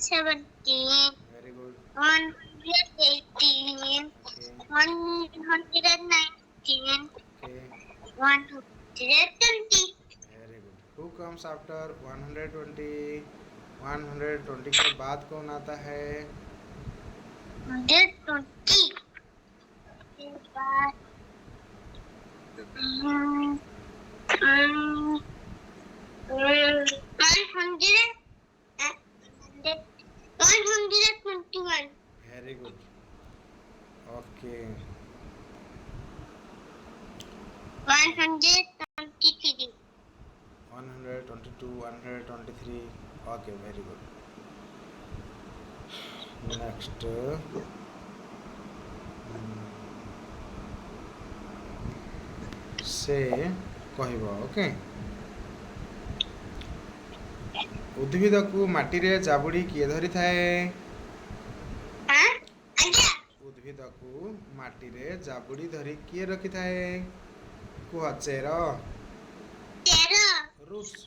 117, Very good. 118, Okay. 119, Okay. 120. Very good. Who comes after 120? 120 के बाद कौन आता है? 120 के बाद 121. Very good. Okay. 123. 122, 123. Okay, very good. Next. से कहब ओके उद्भिद को माटी रे जाबुड़ी किए धरी थाए उद्भिद को माटी रे जाबुड़ी धरी किए रखी थाए कुह चेर रूट्स